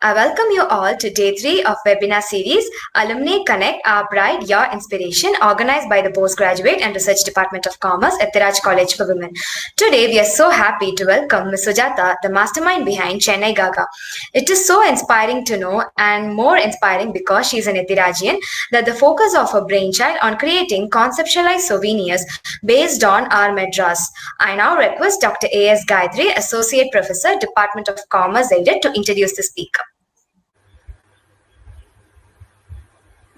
I welcome you all to day 3 of webinar series Alumnae Connect, Our Pride, Your Inspiration, organized by the Postgraduate and Research Department of Commerce, Ethiraj College for Women. Today, we are so happy to welcome Ms. Sujata, the mastermind behind Chennaigaga. It is so inspiring to know, and more inspiring because she is an Ethirajian, that the focus of her brainchild on creating conceptualized souvenirs based on our Madras. I now request Dr. A.S. Gayatri, Associate Professor, Department of Commerce, Aided, to introduce the speaker.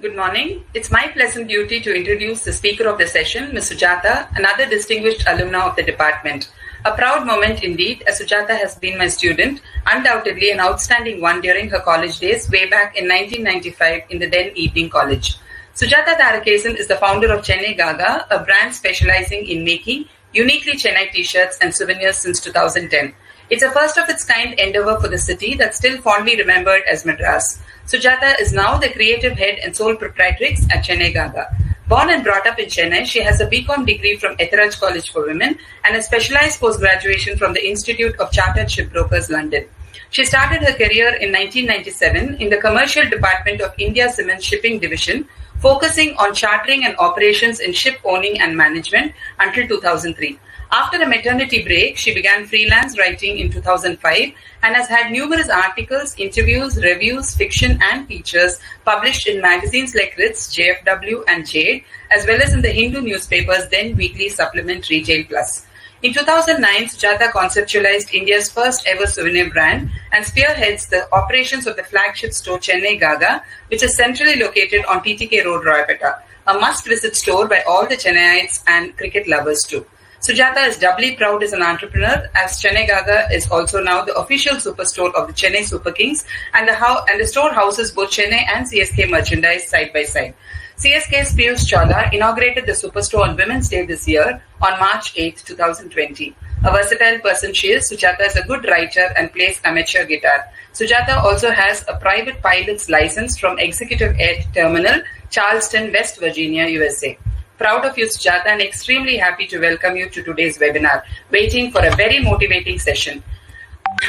Good morning. It's my pleasant duty to introduce the speaker of the session, Ms. Sujata, another distinguished alumna of the department. A proud moment indeed, as Sujata has been my student, undoubtedly an outstanding one during her college days way back in 1995 in the then Evening College. Sujata Tarakesan is the founder of Chennaigaga, a brand specializing in making uniquely Chennai t-shirts and souvenirs since 2010. It's a first of its kind endeavor for the city that's still fondly remembered as Madras. Sujata is now the creative head and sole proprietrix at Chennaigaga. Born and brought up in Chennai, she has a BCom degree from Ethiraj College for Women and a specialized post-graduation from the Institute of Chartered Shipbrokers, London. She started her career in 1997 in the Commercial Department of India Cement Shipping Division, focusing on chartering and operations in ship owning and management until 2003. After a maternity break, she began freelance writing in 2005 and has had numerous articles, interviews, reviews, fiction and features published in magazines like Ritz, JFW and Jade, as well as in the Hindu newspapers then weekly supplement Retail Plus. In 2009, Sujata conceptualized India's first ever souvenir brand and spearheads the operations of the flagship store Chennaigaga, which is centrally located on TTK Road, Royapeta, a must-visit store by all the Chennaiites and cricket lovers too. Sujata is doubly proud as an entrepreneur, as Chennaigaga is also now the official superstore of the Chennai Super Kings, and the store houses both Chennai and CSK merchandise side by side. CSK's Piyush Chawla inaugurated the superstore on Women's Day this year on March 8, 2020. A versatile person she is, Sujata is a good writer and plays amateur guitar. Sujata also has a private pilot's license from Executive Air Terminal, Charleston, West Virginia, USA. Proud of you, Sujata, and extremely happy to welcome you to today's webinar, waiting for a very motivating session.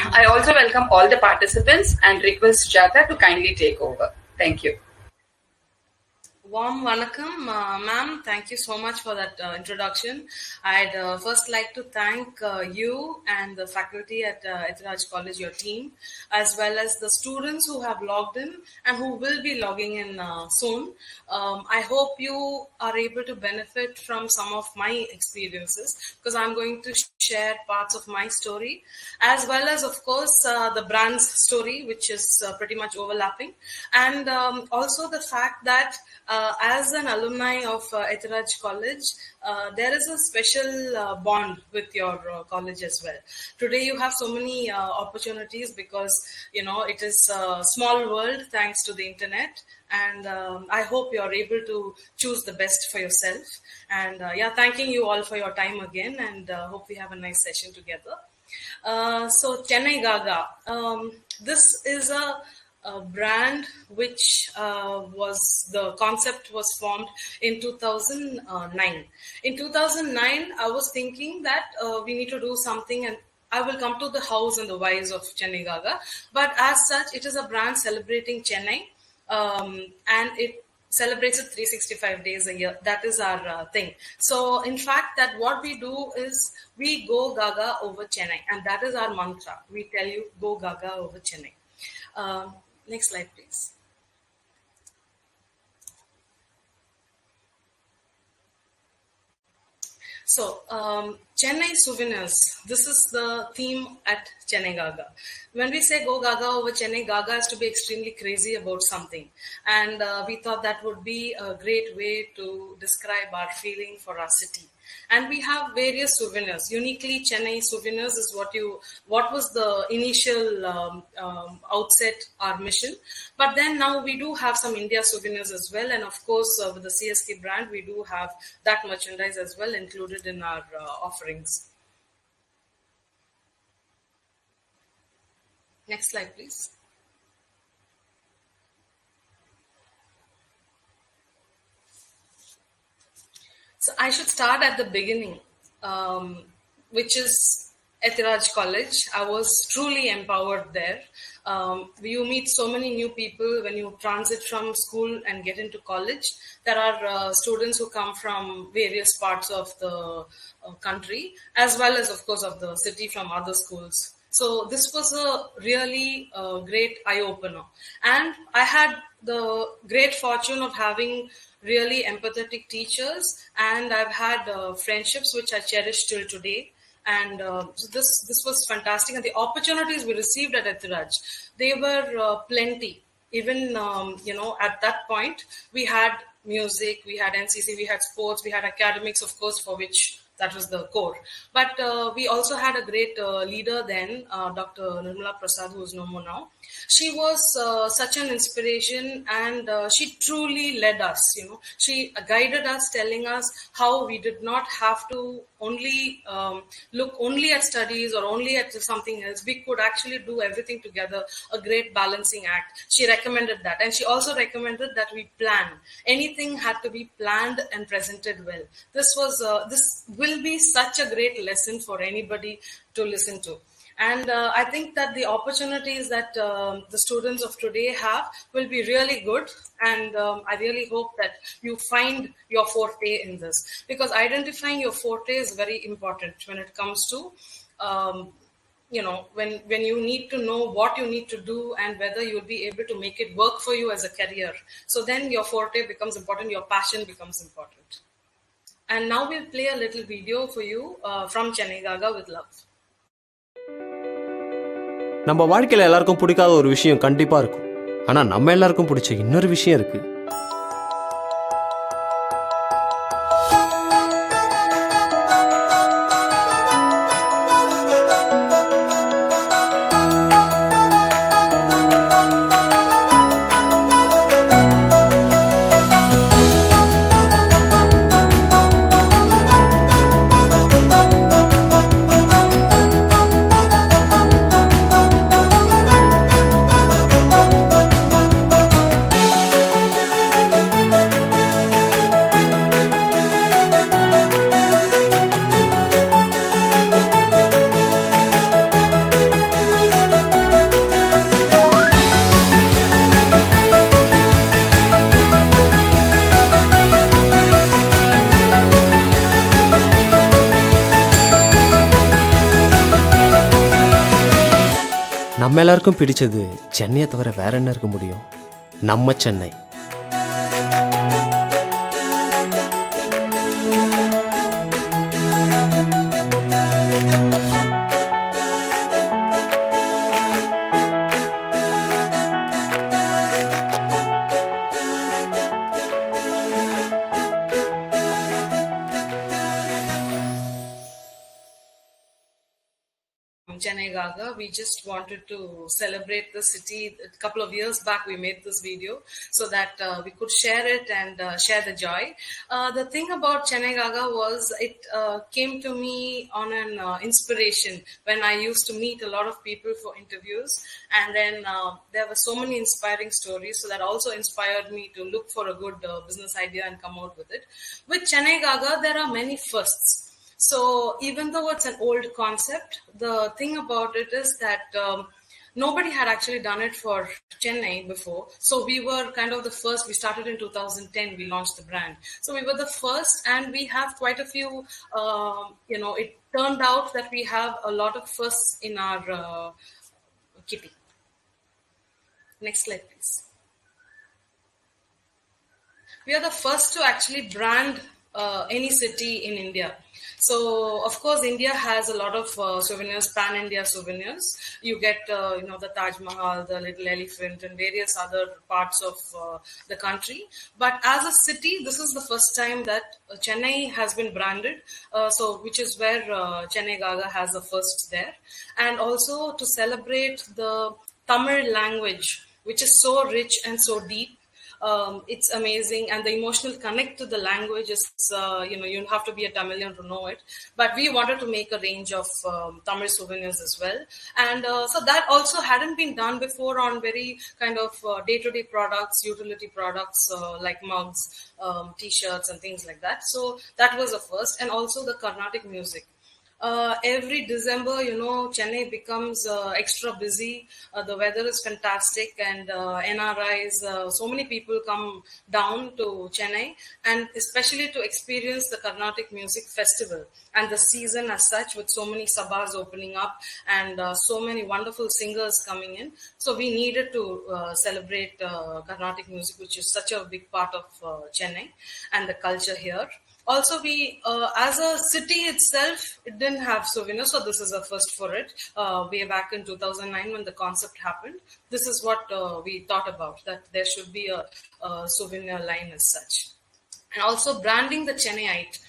I also welcome all the participants and request Sujata to kindly take over. Thank you. Warm welcome, ma'am. Thank you so much for that introduction. I'd first like to thank you and the faculty at Ethiraj College, your team, as well as the students who have logged in and who will be logging in soon. I hope you are able to benefit from some of my experiences, because I'm going to share parts of my story, as well as, of course, the brand's story, which is pretty much overlapping, and also the fact that as an alumni of Ethiraj College, there is a special bond with your college as well. Today you have so many opportunities because, it is a small world thanks to the internet. And I hope you're able to choose the best for yourself. And thanking you all for your time again, and hope we have a nice session together. So Chennaigaga, this is a brand which the concept was formed in 2009. In 2009, I was thinking that we need to do something, and I will come to the hows and the whys of Chennaigaga. But as such, it is a brand celebrating Chennai, and it celebrates it 365 days a year. That is our thing. So in fact, that what we do is we go Gaga over Chennai, and that is our mantra. We tell you, go Gaga over Chennai. Next slide, please. So, Chennai souvenirs. This is the theme at Chennaigaga. When we say go Gaga over Chennai, Gaga has to be extremely crazy about something. And we thought that would be a great way to describe our feeling for our city. And we have various souvenirs. Uniquely Chennai souvenirs is what was the initial outset, our mission. But then now we do have some India souvenirs as well. And of course, with the CSK brand, we do have that merchandise as well included in our offerings. Next slide, please. So I should start at the beginning, which is Ethiraj College. I was truly empowered there. You meet so many new people when you transit from school and get into college. There are students who come from various parts of the country, as well as, of course, of the city from other schools. So this was a really great eye-opener. And I had the great fortune of having really empathetic teachers, and I've had friendships which I cherish till today. And so this was fantastic, and the opportunities we received at Ethiraj, they were plenty. Even at that point, we had music, we had NCC, we had sports, we had academics, of course, for which that was the core. But we also had a great leader then, Dr. Nirmala Prasad, who is no more now. She was such an inspiration, and she truly led us. She guided us, telling us how we did not have to only look only at studies or only at something else. We could actually do everything together, a great balancing act. She recommended that, and she also recommended that we plan. Anything had to be planned and presented well. This will be such a great lesson for anybody to listen to. And I think that the opportunities that the students of today have will be really good. And I really hope that you find your forte in this, because identifying your forte is very important when it comes to, when you need to know what you need to do and whether you'll be able to make it work for you as a career. So then your forte becomes important, your passion becomes important. And now we'll play a little video for you from Chennaigaga with love. நம்ம வாழ்க்கையில் எல்லாருக்கும் பிடிக்காத ஒரு விஷயம் கண்டிப்பாக இருக்கும். ஆனால் நம்ம எல்லாருக்கும் பிடிச்ச இன்னொரு விஷயம் இருக்குது. நம்ம எல்லாருக்கும் பிடிச்சது சென்னையை தவிர வேற என்ன இருக்க முடியும்? நம்ம Chennai. Chennaigaga. We just wanted to celebrate the city. A couple of years back, we made this video so that we could share it and share the joy. The thing about Chennaigaga was it came to me on an inspiration when I used to meet a lot of people for interviews, and then there were so many inspiring stories, so that also inspired me to look for a good business idea and come out with it. With Chennaigaga, there are many firsts. So even though it's an old concept, the thing about it is that nobody had actually done it for Chennai before. So we were kind of the first. We started in 2010. We launched the brand. So we were the first, and we have quite a few, it turned out that we have a lot of firsts in our kitty. Next slide, please. We are the first to actually brand any city in India. So, of course, India has a lot of souvenirs, pan-India souvenirs. You get, the Taj Mahal, the Little Elephant, and various other parts of the country. But as a city, this is the first time that Chennai has been branded, which is where Chennaigaga has the first there. And also to celebrate the Tamil language, which is so rich and so deep. It's amazing, and the emotional connect to the language is, you have to be a Tamilian to know it. But we wanted to make a range of Tamil souvenirs as well. And so that also hadn't been done before on very kind of day-to-day products, utility products like mugs, T-shirts and things like that. So that was a first. And also the Carnatic music. Every December, Chennai becomes extra busy. The weather is fantastic, and NRIs, so many people come down to Chennai, and especially to experience the Carnatic Music Festival and the season as such, with so many sabhas opening up and so many wonderful singers coming in. So we needed to celebrate Carnatic music, which is such a big part of Chennai and the culture here. Also, we, as a city itself, it didn't have souvenirs, so this is a first for it. Way back in 2009 when the concept happened, this is what we thought about, that there should be a souvenir line as such. And also branding the Chennaiite.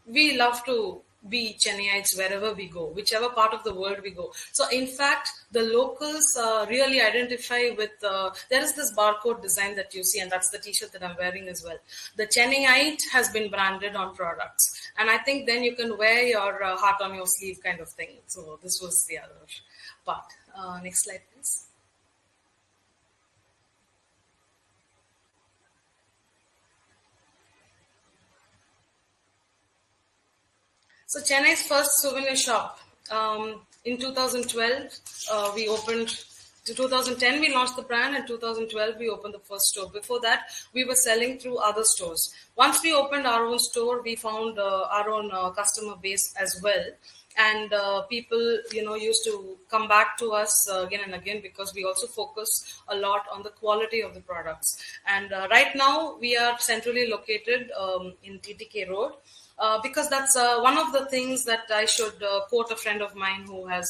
We love to be Chennaiites wherever we go, whichever part of the world we go. So in fact, the locals really identify with, there is this barcode design that you see, and that's the t-shirt that I'm wearing as well. The Chennaiite has been branded on products. And I think then you can wear your heart on your sleeve kind of thing. So this was the other part. Next slide, please. So Chennai's first souvenir shop. In 2012, we opened. In 2010, we launched the brand. In 2012, we opened the first store. Before that, we were selling through other stores. Once we opened our own store, we found our own customer base as well. And people, used to come back to us again and again, because we also focus a lot on the quality of the products. And right now, we are centrally located in TTK Road. Because that's one of the things that I should quote a friend of mine who has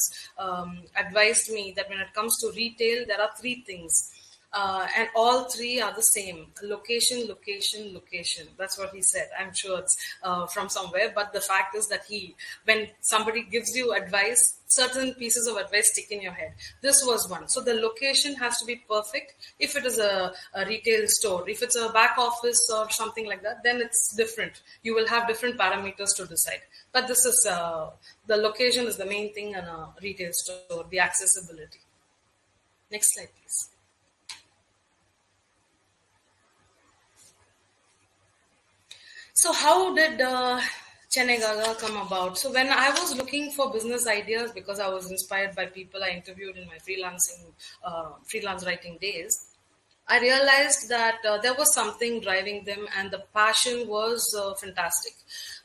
advised me that when it comes to retail, there are three things. And all three are the same: location, location, location. That's what he said. I'm sure it's from somewhere, but the fact is that when somebody gives you advice, certain pieces of advice stick in your head. This was one. So the location has to be perfect. If it is a retail store, if it's a back office or something like that, then it's different. You will have different parameters to decide. But this is the location is the main thing in a retail store, the accessibility. Next slide, please. So how did Chennaigaga come about? So when I was looking for business ideas, because I was inspired by people I interviewed in my freelance writing days, I realized that there was something driving them, and the passion was fantastic.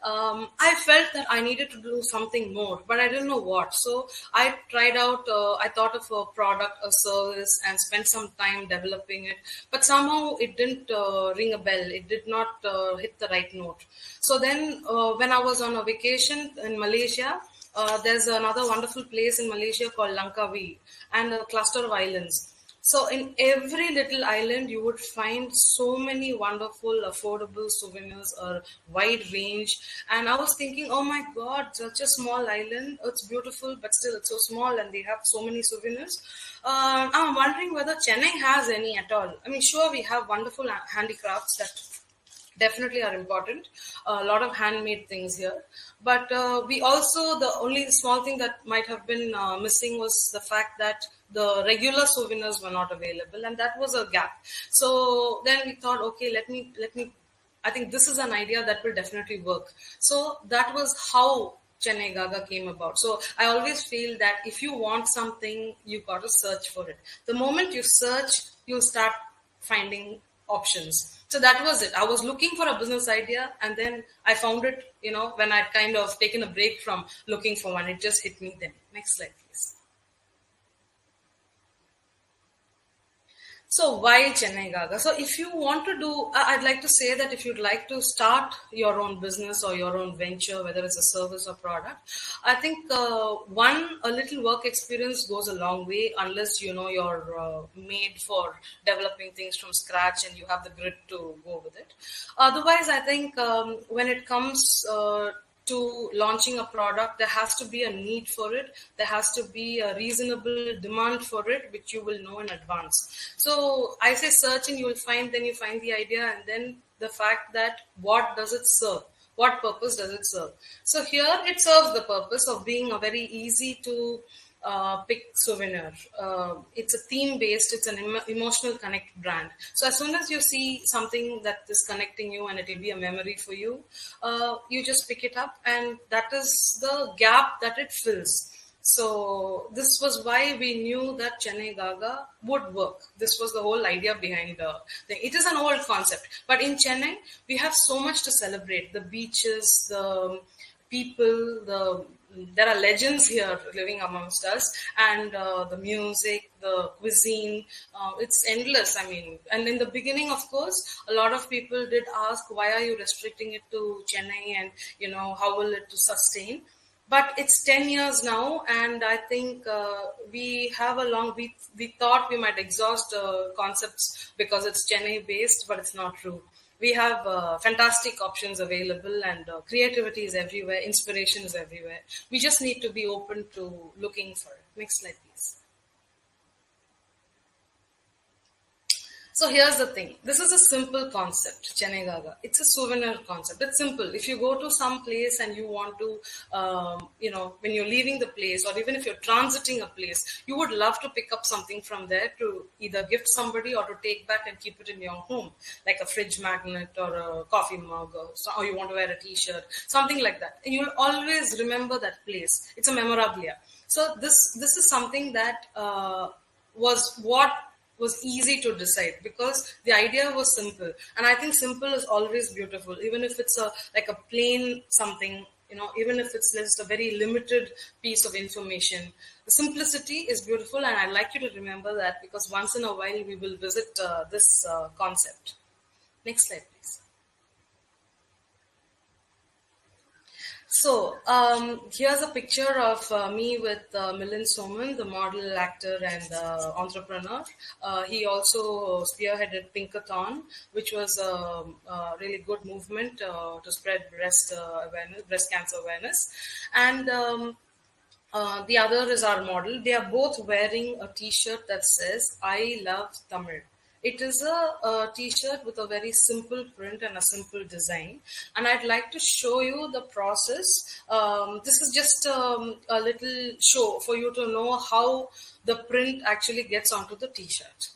I felt that I needed to do something more, but I didn't know what. So I tried out, I thought of a product, a service, and spent some time developing it. But somehow it didn't ring a bell. It did not hit the right note. So then when I was on a vacation in Malaysia, there's another wonderful place in Malaysia called Langkawi, and a cluster of islands. So in every little island, you would find so many wonderful, affordable souvenirs, a wide range. And I was thinking, oh my God, such a small island. It's beautiful, but still it's so small, and they have so many souvenirs. I'm wondering whether Chennai has any at all. I mean, sure, we have wonderful handicrafts that definitely are important. A lot of handmade things here. But we also, the only small thing that might have been missing was the fact that the regular souvenirs were not available, and that was a gap. So then we thought, okay, let me, I think this is an idea that will definitely work. So that was how Chennaigaga came about. So I always feel that if you want something, you got to search for it. The moment you search, you'll start finding options. So that was it. I was looking for a business idea, and then I found it, when I'd kind of taken a break from looking for one. It just hit me then. Next slide, please. So why Chennaigaga? So if you want to do, I'd like to say that if you'd like to start your own business or your own venture, whether it's a service or product, I think a little work experience goes a long way, unless you're made for developing things from scratch and you have the grit to go with it. Otherwise, I think when it comes to launching a product, there has to be a need for it. There has to be a reasonable demand for it, which you will know in advance. So I say search, and you will find, then you find the idea, and then the fact that what does it serve? What purpose does it serve? So here it serves the purpose of being a very easy to pick souvenir. It's a theme based, it's an emotional connect brand. So as soon as you see something that is connecting you and it will be a memory for you, you just pick it up, and that is the gap that it fills. So this was why we knew that Chennaigaga would work. This was the whole idea behind the thing. It is an old concept, but in Chennai we have so much to celebrate: the beaches, the people, there are legends here living amongst us, and the music, the cuisine, it's endless. I mean, and in the beginning, of course, a lot of people did ask, why are you restricting it to Chennai, and how will it to sustain? But it's 10 years now, and I think we have a long, we thought we might exhaust concepts because it's Chennai based, but it's not true. We have fantastic options available, and creativity is everywhere, inspiration is everywhere. We just need to be open to looking for it. Next slide, please. So here's the thing. This is a simple concept, Chennaigaga. It's a souvenir concept. It's simple. If you go to some place and you want to, when you're leaving the place, or even if you're transiting a place, you would love to pick up something from there to either gift somebody or to take back and keep it in your home, like a fridge magnet or a coffee mug, or you want to wear a t-shirt, something like that. And you'll always remember that place. It's a memorabilia. So this is something that was easy to decide, because the idea was simple, and I think simple is always beautiful, even if it's like a plain something, even if it's just a very limited piece of information. The simplicity is beautiful, and I'd like you to remember that, because once in a while we will visit this concept. Next slide, please. So here's a picture of me with Milind Soman, the model, actor, and entrepreneur. He also spearheaded Pinkathon, which was a really good movement to spread breast cancer awareness. And the other is our model. They are both wearing a T-shirt that says "I love Tamil." It is a T-shirt with a very simple print and a simple design, and I'd like to show you the process. This is just a little show for you to know how the print actually gets onto the T-shirt.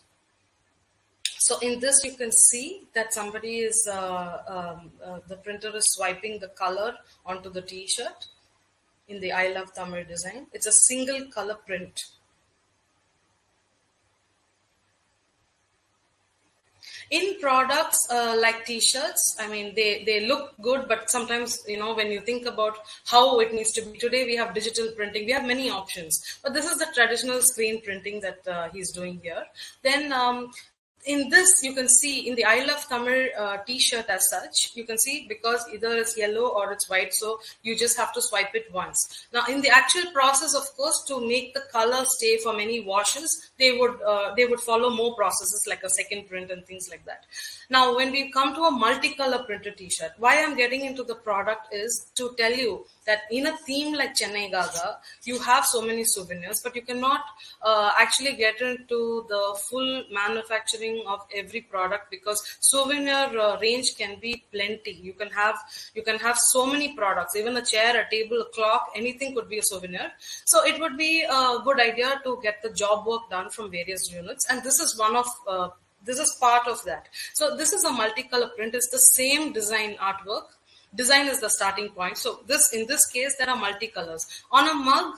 So in this, you can see that somebody is, the printer is swiping the color onto the T-shirt in the I Love Tamil design. It's a single color print. In products like t-shirts, I mean, they look good, but sometimes, when you think about how it needs to be, today we have digital printing, we have many options, but this is the traditional screen printing that he's doing here. Then in this, you can see in the I Love Tamil t-shirt as such, you can see, because either it's yellow or it's white, so you just have to swipe it once. Now, in the actual process, of course, to make the color stay for many washes, they would follow more processes like a second print and things like that. Now, when we come to a multicolor printed t-shirt, why I'm getting into the product is to tell you that in a theme like Chennaigaga, you have so many souvenirs, but you cannot actually get into the full manufacturing of every product, because souvenir range can be plenty. You can have so many products, even a chair, a table, a clock, anything could be a souvenir. So it would be a good idea to get the job work done from various units, and this is this is part of that. So this is a multicolor print. It's the same design artwork. Design is the starting point. So in this case, there are multicolors. On a mug,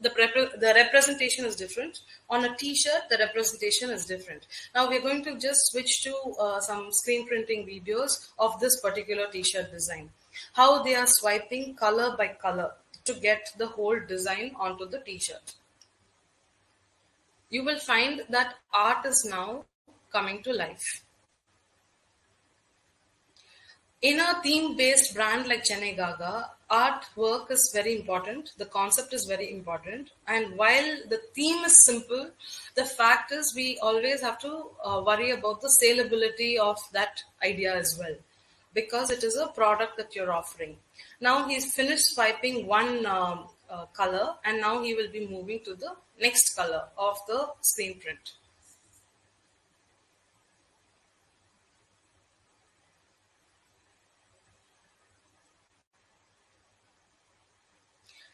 the representation is different. On a t-shirt, the representation is different. Now we're going to just switch to some screen printing videos of this particular t-shirt design. How they are swiping color by color to get the whole design onto the t-shirt. You will find that art is now coming to life. In a theme-based brand like Chennaigaga, artwork is very important. The concept is very important. And while the theme is simple, the fact is we always have to worry about the saleability of that idea as well, because it is a product that you're offering. Now he's finished swiping one color, and now he will be moving to the next color of the screen print.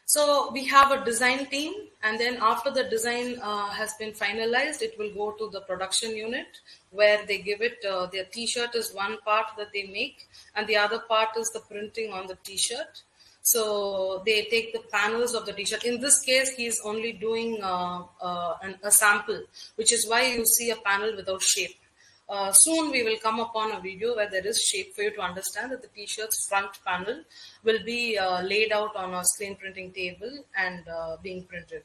So we have a design team, and then after the design has been finalized, it will go to the production unit where they give it. Their T-shirt is one part that they make, and the other part is the printing on the T-shirt. So they take the panels of the T-shirt. In this case, he's only doing a sample, which is why you see a panel without shape. Soon we will come upon a video where there is shape for you to understand that the T-shirt's front panel will be laid out on a screen printing table and being printed.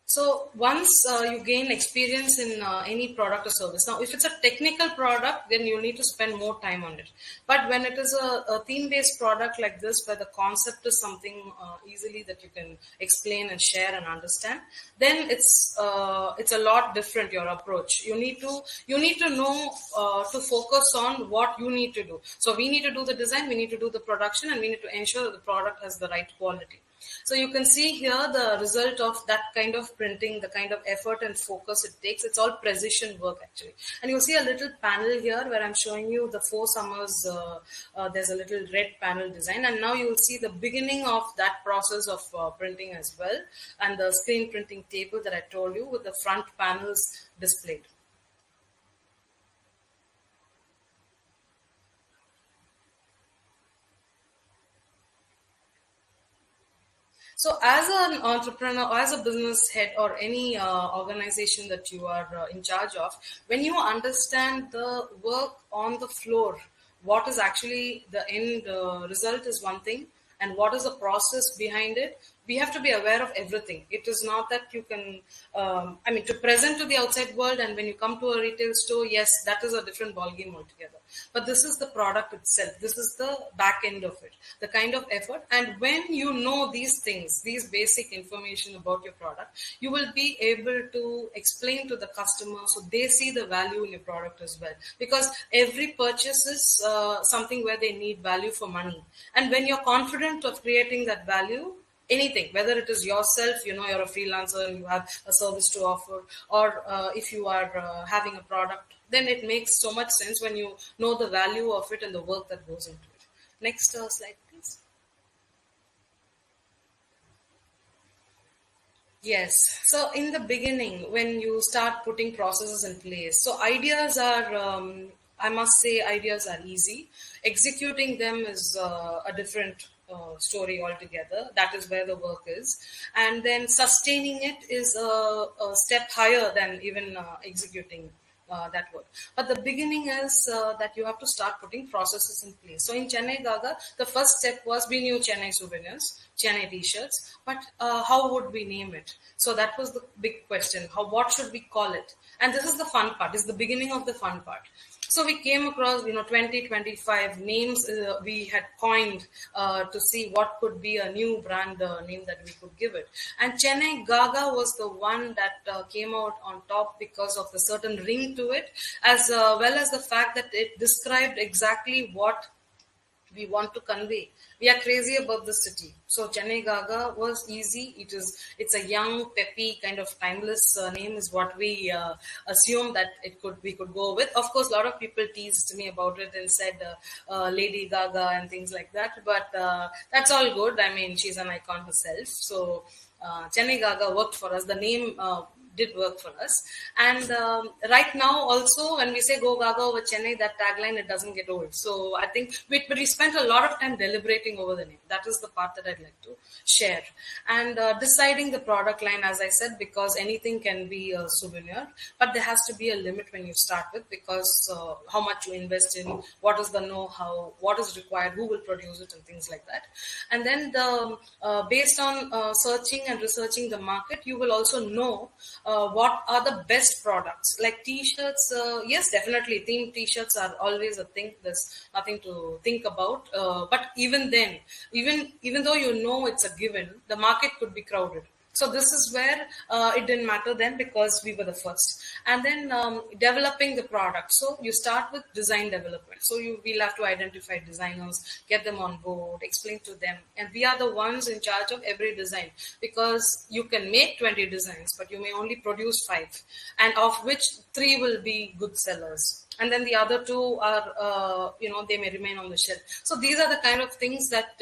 So once you gain experience in any product or service, now if it's a technical product, then you need to spend more time on it. But when it is a theme-based product like this, where the concept is something easily that you can explain and share and understand, then it's a lot different, your approach. You need to know to focus on what you need to do. So we need to do the design, we need to do the production, and we need to ensure that the product has the right quality. So you can see here the result of that kind of printing, the kind of effort and focus it takes. It's all precision work actually. And you'll see a little panel here where I'm showing you the 4 summers. There's a little red panel design, and now you'll see the beginning of that process of printing as well, and the screen printing table that I told you with the front panels displayed. So as an entrepreneur, or as a business head, or any organization that you are in charge of, when you understand the work on the floor, what is actually the end result is one thing, and what is the process behind it, we have to be aware of everything. It is not that you can, to present to the outside world, and when you come to a retail store, yes, that is a different ballgame altogether. But this is the product itself. This is the back end of it, the kind of effort. And when you know these things, these basic information about your product, you will be able to explain to the customer so they see the value in your product as well. Because every purchase is something where they need value for money. And when you're confident of creating that value, anything, whether it is yourself, you're a freelancer and you have a service to offer, or if you are having a product, then it makes so much sense when you know the value of it and the work that goes into it. Next slide, please. Yes. So in the beginning, when you start putting processes in place, so ideas are, I must say, ideas are easy. Executing them is a different story altogether. That is where the work is. And then sustaining it is a step higher than even executing that work. But the beginning is that you have to start putting processes in place. So in Chennaigaga, the first step was, we knew Chennai souvenirs, Chennai t-shirts, but how would we name it? So that was the big question. What should we call it? And this is the fun part. This is the beginning of the fun part. So we came across, 20, 25 names we had coined to see what could be a new brand name that we could give it. And Chennaigaga was the one that came out on top because of the certain ring to it, as well as the fact that it described exactly what we want to convey. We are crazy about the city. So Chennaigaga was easy. It's a young, peppy, kind of timeless name is what we assumed that we could go with. Of course, a lot of people teased me about it and said Lady Gaga and things like that. But that's all good. I mean, she's an icon herself. So Chennaigaga worked for us. The name did work for us. And right now also, when we say go Gaga over Chennai, that tagline, it doesn't get old. So I think we spent a lot of time deliberating over the name. That is the part that I'd like to share. And deciding the product line, as I said, because anything can be a souvenir, but there has to be a limit when you start with, because how much you invest in, what is the know-how, what is required, who will produce it, and things like that. And then based on searching and researching the market, you will also know what are the best products. Like t-shirts, yes, definitely themed t-shirts are always a thing. There's nothing to think about. But even then, even though it's a given, the market could be crowded. So this is where it didn't matter then because we were the first. And then developing the product. So you start with design development. So we'll have to identify designers, get them on board, explain to them. And we are the ones in charge of every design, because you can make 20 designs, but you may only produce 5, and of which 3 will be good sellers. And then the other 2 are, they may remain on the shelf. So these are the kind of things that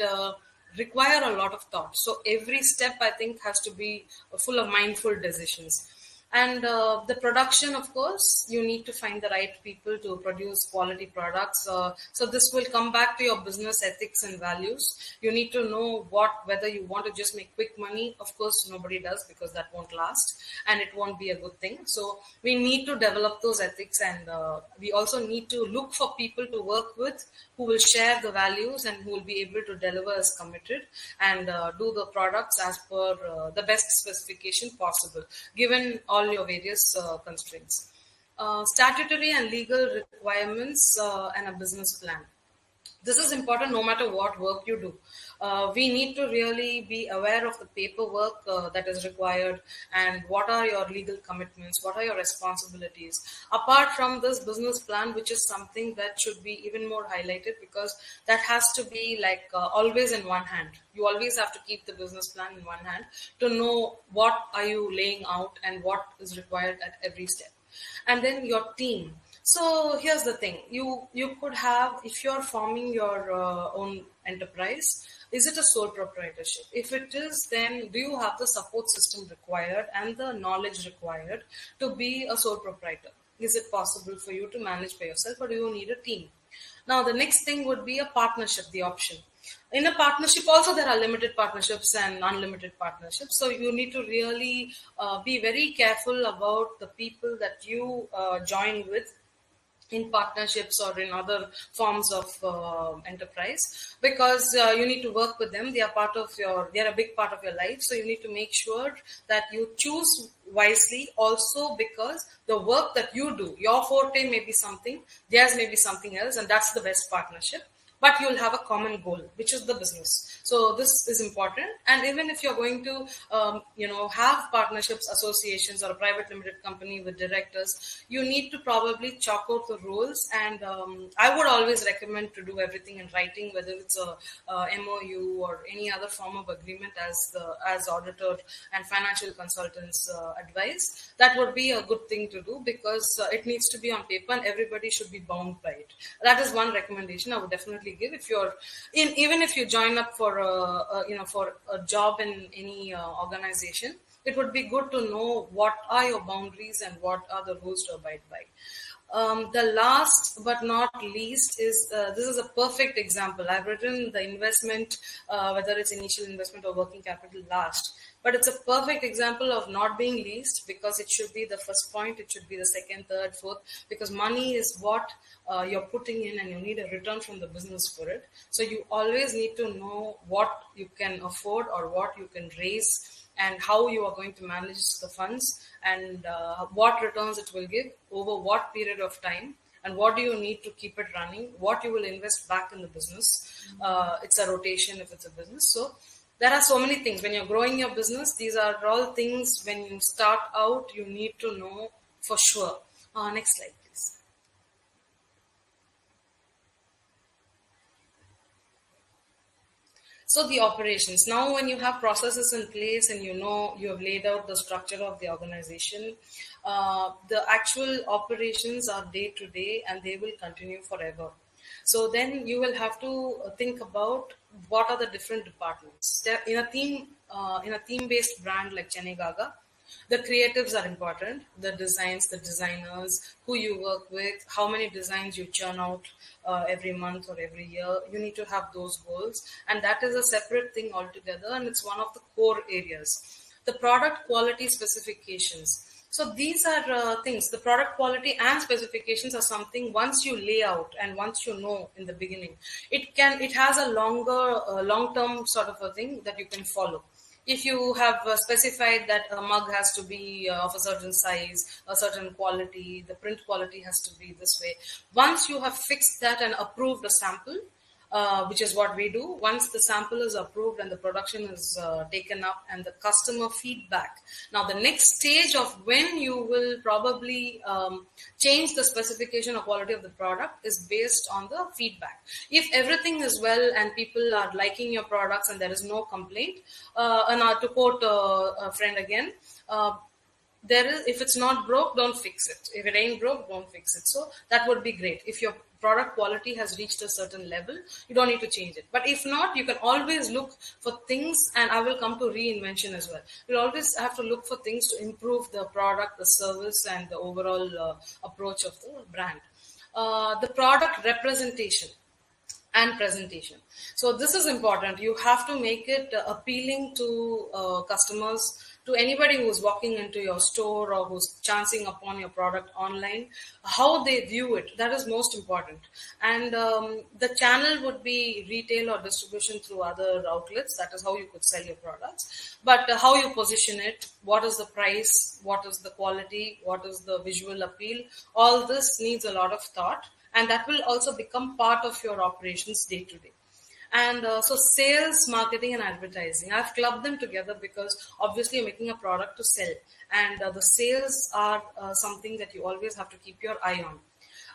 require a lot of thought. So every step, I think, has to be full of mindful decisions. And the production, of course, you need to find the right people to produce quality products. So this will come back to your business ethics and values. You need to know whether you want to just make quick money. Of course, nobody does, because that won't last and it won't be a good thing. So we need to develop those ethics, and we also need to look for people to work with who will share the values and who will be able to deliver as committed, and do the products as per the best specification possible, given all your various constraints. Statutory and legal requirements and a business plan. This is important no matter what work you do. We need to really be aware of the paperwork that is required, and what are your legal commitments, what are your responsibilities. Apart from this business plan, which is something that should be even more highlighted, because that has to be like always in one hand. You always have to keep the business plan in one hand to know what are you laying out and what is required at every step. And then your team. So here's the thing, you could have, if you're forming your own enterprise, is it a sole proprietorship? If it is, then do you have the support system required and the knowledge required to be a sole proprietor? Is it possible for you to manage by yourself, or do you need a team? Now, the next thing would be a partnership, the option. In a partnership also, there are limited partnerships and unlimited partnerships. So you need to really be very careful about the people that you join with in partnerships or in other forms of enterprise, because you need to work with them. They are a big part of your life. So you need to make sure that you choose wisely, also because the work that you do, your forte may be something, theirs may be something else, and that's the best partnership. But you'll have a common goal, which is the business. So this is important. And even if you're going to, have partnerships, associations, or a private limited company with directors, you need to probably chalk out the rules. And I would always recommend to do everything in writing, whether it's a MOU or any other form of agreement as auditor and financial consultants advise. That would be a good thing to do, because it needs to be on paper and everybody should be bound by it. That is one recommendation I would definitely give. Even if you join up for a job in any organization, it would be good to know what are your boundaries and what are the rules to abide by. The last but not least is, this is a perfect example. I've written the investment, whether it's initial investment or working capital last, but it's a perfect example of not being least, because it should be the first point. It should be the second, third, fourth, because money is what you're putting in and you need a return from the business for it. So you always need to know what you can afford or what you can raise, and how you are going to manage the funds, and what returns it will give over what period of time, and what do you need to keep it running, what you will invest back in the business. It's a rotation if it's a business. So there are so many things. When you're growing your business, these are all things when you start out, you need to know for sure. Next slide, please. So the operations. Now, when you have processes in place and you have laid out the structure of the organization, the actual operations are day to day and they will continue forever. So then you will have to think about what are the different departments. In a theme-based brand like Chennaigaga, the creatives are important, the designs, the designers, who you work with, how many designs you churn out every month or every year. You need to have those goals, and that is a separate thing altogether, and it's one of the core areas. The product quality specifications. So these are things, the product quality and specifications are something once you lay out and once you know in the beginning, it has a long-term sort of a thing that you can follow. If you have specified that a mug has to be of a certain size, a certain quality, the print quality has to be this way. Once you have fixed that and approved a sample, which is what we do. Once the sample is approved and the production is taken up and the customer feedback. Now, the next stage of when you will probably change the specification or quality of the product is based on the feedback. If everything is well and people are liking your products and there is no complaint, and to quote a friend again, if it's not broke, don't fix it. If it ain't broke, don't fix it. So that would be great. If your product quality has reached a certain level, you don't need to change it. But if not, you can always look for things, and I will come to reinvention as well. You'll always have to look for things to improve the product, the service, and the overall approach of the brand. The product representation and presentation. So this is important. You have to make it appealing to customers, to anybody who's walking into your store or who's chancing upon your product online, how they view it. That is most important. And the channel would be retail or distribution through other outlets. That is how you could sell your products. But how you position it, what is the price, what is the quality, what is the visual appeal, all this needs a lot of thought. And that will also become part of your operations day to day. And so sales, marketing, and advertising, I've clubbed them together because obviously you're making a product to sell. And the sales are something that you always have to keep your eye on.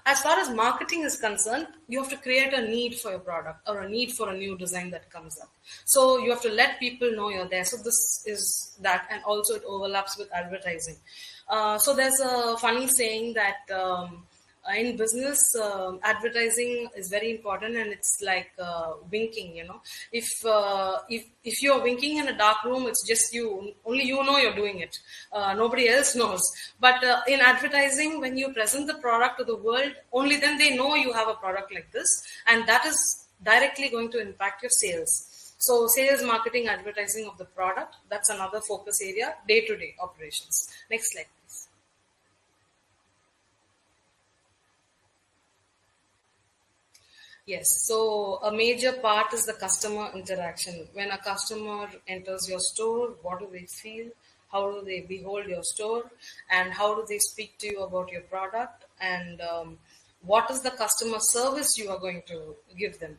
As far as marketing is concerned, you have to create a need for your product or a need for a new design that comes up. So you have to let people know you're there. So this is that, and also it overlaps with advertising. So there's a funny saying that in business, advertising is very important, and it's like winking. If you're winking in a dark room, it's just you, only you know you're doing it. Nobody else knows. But in advertising, when you present the product to the world, only then they know you have a product like this, and that is directly going to impact your sales. So sales, marketing, advertising of the product, that's another focus area, day-to-day operations. Next slide. Yes, so a major part is the customer interaction. When a customer enters your store, what do they feel? How do they behold your store? And how do they speak to you about your product? And what is the customer service you are going to give them?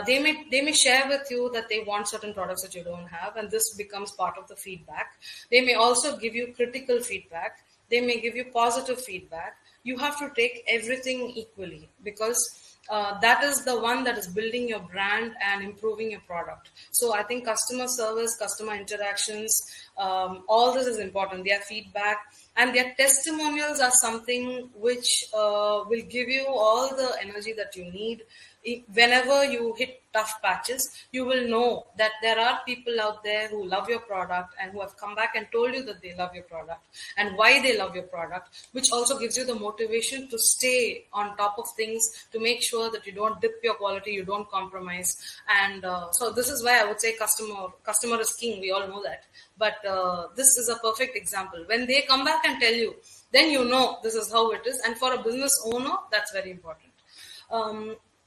They may share with you that they want certain products that you don't have, and this becomes part of the feedback. They may also give you critical feedback. They may give you positive feedback. You have to take everything equally, because that is the one that is building your brand and improving your product. So I think customer service, customer interactions, all this is important. Their feedback and their testimonials are something which will give you all the energy that you need. Whenever you hit tough patches, you will know that there are people out there who love your product and who have come back and told you that they love your product and why they love your product, which also gives you the motivation to stay on top of things, to make sure that you don't dip your quality, you don't compromise. And so this is why I would say customer is king. We all know that. But this is a perfect example. When they come back and tell you, then you know this is how it is. And for a business owner, that's very important.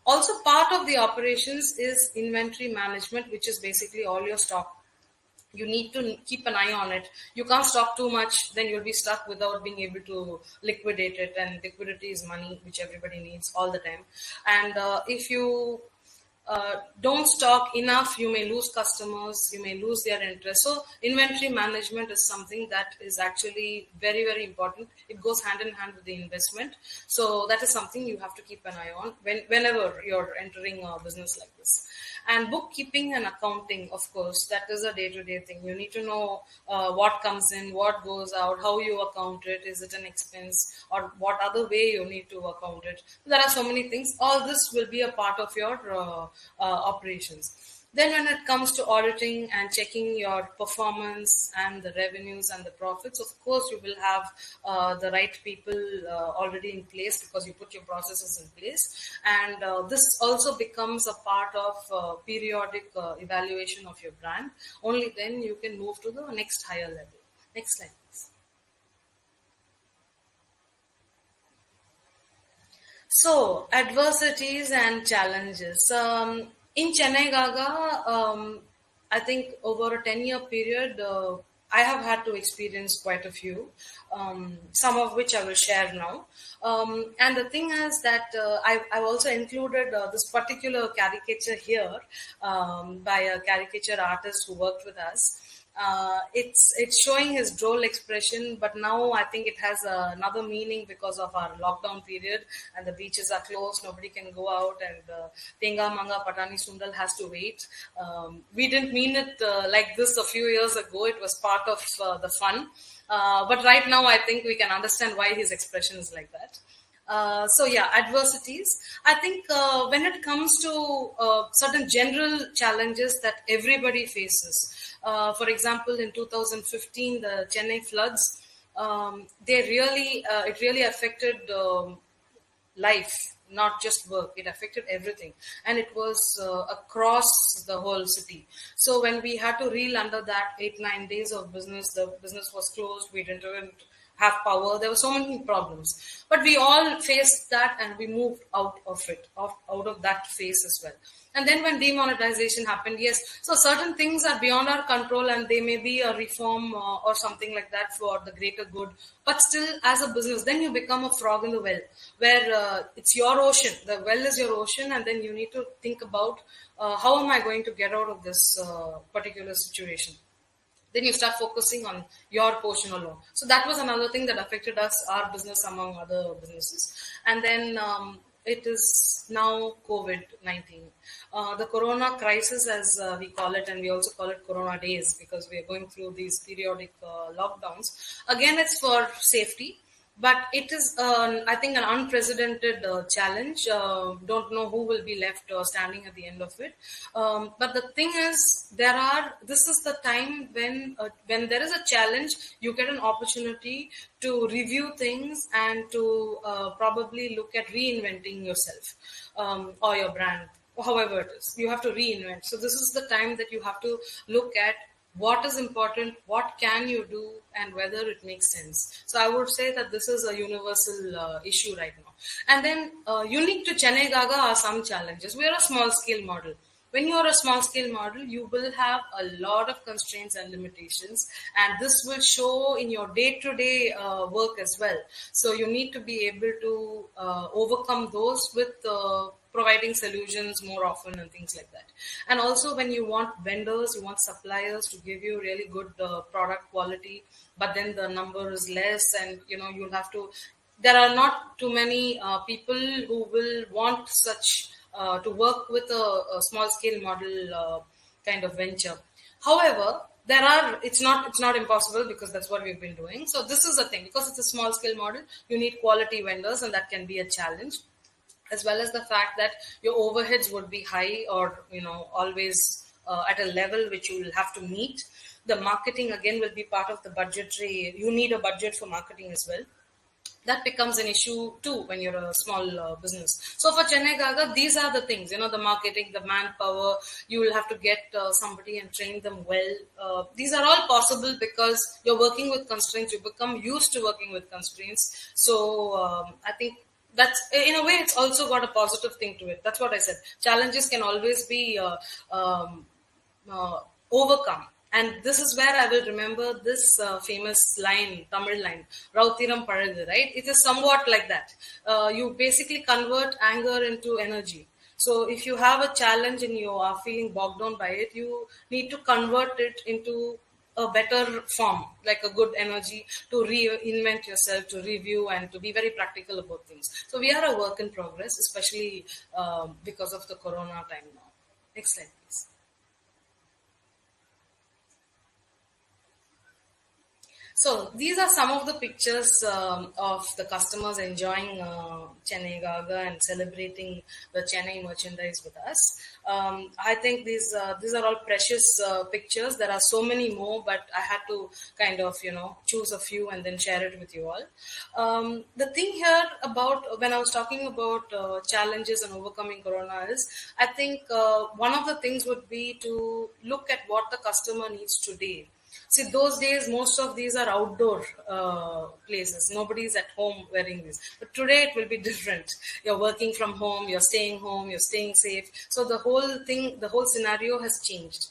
Also, part of the operations is inventory management, which is basically all your stock. You need to keep an eye on it. You can't stock too much, then you'll be stuck without being able to liquidate it. And liquidity is money, which everybody needs all the time. And if you don't stock enough, you may lose customers, you may lose their interest. So inventory management is something that is actually very, very important. It goes hand in hand with the investment. So that is something you have to keep an eye on whenever you're entering a business like this. And bookkeeping and accounting, of course, that is a day-to-day thing. You need to know what comes in, what goes out, how you account it, is it an expense, or what other way you need to account it. There are so many things. All this will be a part of your operations. Then when it comes to auditing and checking your performance and the revenues and the profits, of course, you will have the right people already in place because you put your processes in place. And this also becomes a part of periodic evaluation of your brand. Only then you can move to the next higher level. Next slide, please. So, adversities and challenges. In Chennaigaga, I think over a 10-year period, I have had to experience quite a few, some of which I will share now. And the thing is that I've also included this particular caricature here by a caricature artist who worked with us. It's showing his droll expression, but now I think it has another meaning because of our lockdown period and the beaches are closed, nobody can go out, and Tenga Manga Patani Sundal has to wait. We didn't mean it like this a few years ago. It was part of the fun. But right now, I think we can understand why his expression is like that. So yeah, adversities. I think when it comes to certain general challenges that everybody faces, for example, in 2015, the Chennai floods, it really affected life, not just work. It affected everything, and it was across the whole city. So when we had to reel under that 8-9 days of business, the business was closed. We didn't even have power. There were so many problems, but we all faced that and we moved out of it, out of that phase as well. And then when demonetization happened, yes, so certain things are beyond our control and they may be a reform or something like that for the greater good. But still, as a business, then you become a frog in the well, where it's your ocean. The well is your ocean, and then you need to think about how am I going to get out of this particular situation. Then you start focusing on your portion alone. So that was another thing that affected us, our business among other businesses. And then it is now COVID-19. The Corona crisis, as we call it, and we also call it Corona days because we are going through these periodic lockdowns. Again, it's for safety. But it is, I think, an unprecedented challenge. Don't know who will be left standing at the end of it. But the thing is, this is the time when there is a challenge, you get an opportunity to review things and to probably look at reinventing yourself or your brand, however it is. You have to reinvent. So this is the time that you have to look at what is important, what can you do, and whether it makes sense. So I would say that this is a universal issue right now. And then unique to Chennaigaga are some challenges. We are a small scale model. When you are a small scale model, you will have a lot of constraints and limitations, and this will show in your day-to-day work as well. So you need to be able to overcome those with providing solutions more often and things like that. And also when you want vendors, you want suppliers to give you really good product quality, but then the number is less, and you'll have to, there are not too many people who will want such to work with a small scale model kind of venture. However, it's not impossible because that's what we've been doing. So this is the thing, because it's a small scale model, you need quality vendors, and that can be a challenge, as well as the fact that your overheads would be high or always at a level which you will have to meet. The marketing again will be part of the budgetary. You need a budget for marketing as well. That becomes an issue too when you're a small business. So for Chennaigaga, these are the things, the marketing, the manpower, you will have to get somebody and train them well. These are all possible because you're working with constraints. You become used to working with constraints. So I think that's, in a way, it's also got a positive thing to it. That's what I said. Challenges can always be overcome. And this is where I will remember this famous line, Tamil line, Rautiram Palagu, right? It is somewhat like that. You basically convert anger into energy. So if you have a challenge and you are feeling bogged down by it, you need to convert it into a better form, like a good energy to reinvent yourself, to review, and to be very practical about things. So we are a work in progress, especially because of the Corona time now. Next slide, please. So these are some of the pictures of the customers enjoying Chennaigaga and celebrating the Chennai merchandise with us. I think these are all precious pictures. There are so many more, but I had to kind of choose a few and then share it with you all. The thing here about when I was talking about challenges and overcoming Corona is, I think one of the things would be to look at what the customer needs today. See, those days, most of these are outdoor places. Nobody's at home wearing this. But today it will be different. You're working from home, you're staying safe. So the whole scenario has changed.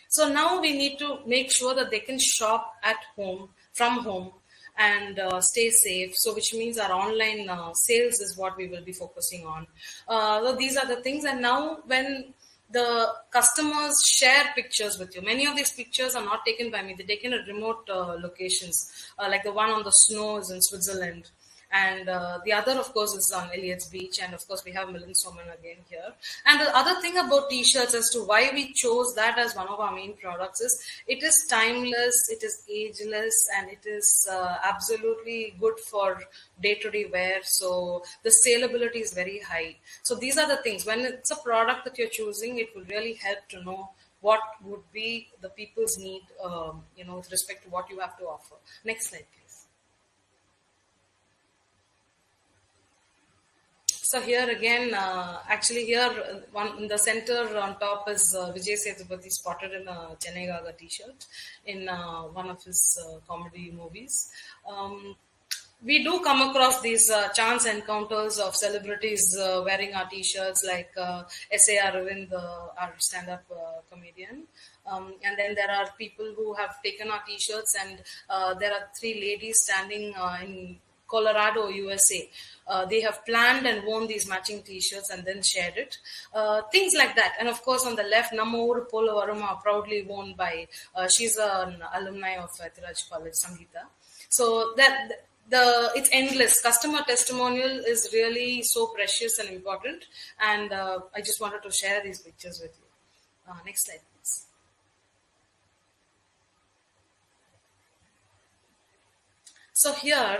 So now we need to make sure that they can shop at home, from home, and stay safe. So which means our online sales is what we will be focusing on. So these are the things. And now when the customers share pictures with you, many of these pictures are not taken by me, they're taken at remote locations, like the one on the snows in Switzerland. And the other, of course, is on Elliott's Beach. And of course, we have Milan Soman again here. And the other thing about t-shirts as to why we chose that as one of our main products is it is timeless, it is ageless, and it is absolutely good for day-to-day wear. So the saleability is very high. So these are the things. When it's a product that you're choosing, it will really help to know what would be the people's need, with respect to what you have to offer. Next slide, please. So here again, actually here, one in the center on top is Vijay Sethupathi spotted in a Chennaigaga t-shirt in one of his comedy movies. We do come across these chance encounters of celebrities wearing our t-shirts, like S.A.R. Ravind, our stand-up comedian. And then there are people who have taken our t-shirts, and there are 3 ladies standing in Colorado, USA. They have planned and worn these matching t-shirts and then shared it. Things like that. And of course, on the left, Namma Polo Varuma, proudly worn by, she's an alumni of Ethiraj College, Sangita. So it's endless. Customer testimonial is really so precious and important. And I just wanted to share these pictures with you. Next slide, please. So here,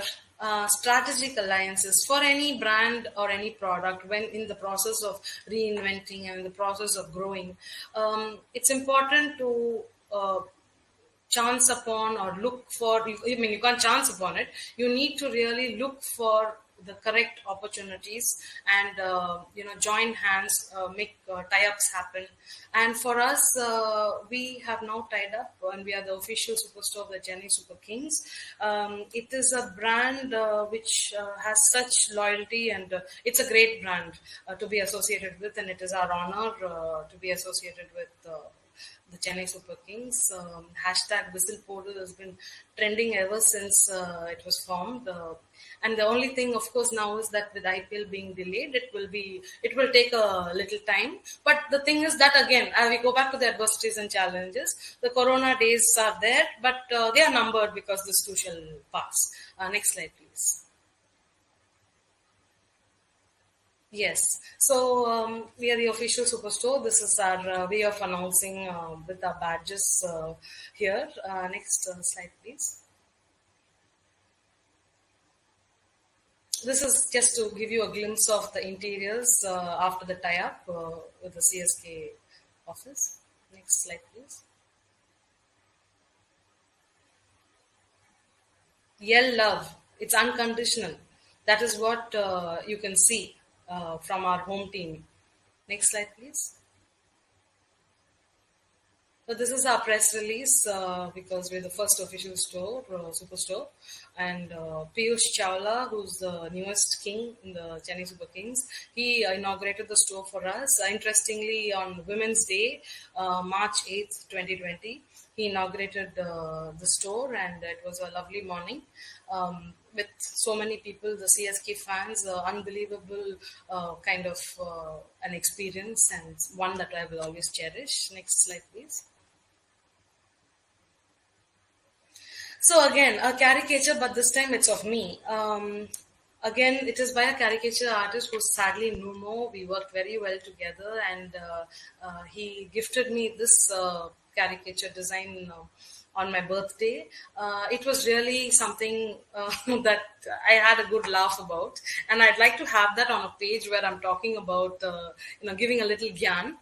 strategic alliances for any brand or any product when in the process of reinventing and in the process of growing, it's important to chance upon or look for, you can't chance upon it. You need to really look for the correct opportunities and join hands, make tie-ups happen. And for us, we have now tied up and we are the official superstore of the Chennai Super Kings. It is a brand which has such loyalty, and it's a great brand to be associated with, and it is our honor to be associated with the Chennai Super Kings. Hashtag Whistle Portal has been trending ever since it was formed. And the only thing, of course, now is that with IPL being delayed, it will take a little time. But the thing is that, again, as we go back to the adversities and challenges, the Corona days are there, but they are numbered because this too shall pass. Next slide, please. Yes, so we are the official superstore. This is our way of announcing with our badges here. Next slide, please. This is just to give you a glimpse of the interiors after the tie-up with the CSK office. Next slide, please. Yell love. It's unconditional. That is what you can see from our home team. Next slide, please. So this is our press release because we're the first official store, superstore. And Piyush Chawla, who's the newest king in the Chennai Super Kings, he inaugurated the store for us. Interestingly, on Women's Day, March 8th, 2020, he inaugurated the store, and it was a lovely morning. With so many people, the CSK fans, unbelievable kind of an experience, and one that I will always cherish. Next slide, please. So again, a caricature, but this time it's of me. Again, it is by a caricature artist who's sadly no more. We worked very well together, and he gifted me this caricature design on my birthday. It was really something that I had a good laugh about, and I'd like to have that on a page where I'm talking about, giving a little gyan,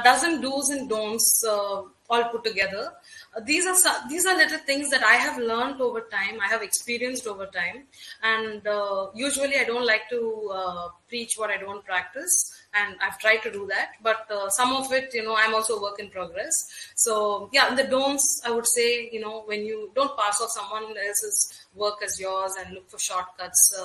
dozen do's and don'ts all put together. These are little things that I have learned over time, I have experienced over time, and usually I don't like to preach what I don't practice, and I've tried to do that, but some of it, I'm also a work in progress. So yeah, the don'ts, I would say, when you don't pass off someone else's work as yours and look for shortcuts,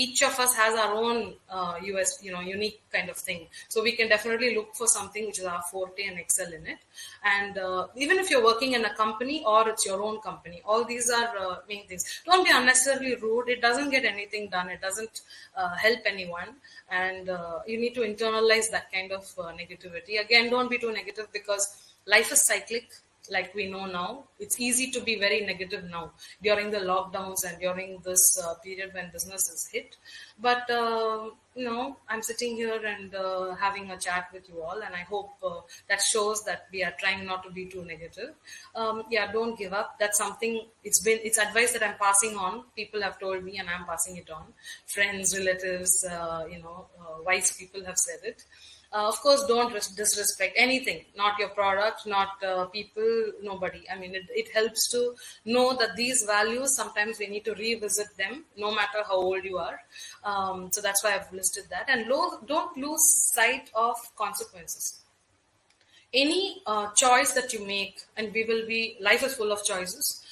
each of us has our own unique kind of thing. So we can definitely look for something which is our forte and excel in it. And even if you're working in a company or it's your own company, all these are main things. Don't be unnecessarily rude. It doesn't get anything done. It doesn't help anyone. And you need to internalize that kind of negativity. Again, don't be too negative, because life is cyclic. Like we know now, it's easy to be very negative now during the lockdowns and during this period when business is hit. But I'm sitting here and having a chat with you all, and I hope that shows that we are trying not to be too negative. Don't give up. That's something, it's advice that I'm passing on. People have told me and I'm passing it on. Friends, relatives, wise people have said it. Of course, don't disrespect anything, not your product, not people, nobody. I mean, it helps to know that these values, sometimes we need to revisit them, no matter how old you are. So that's why I've listed that. And don't lose sight of consequences. Any choice that you make, and life is full of choices,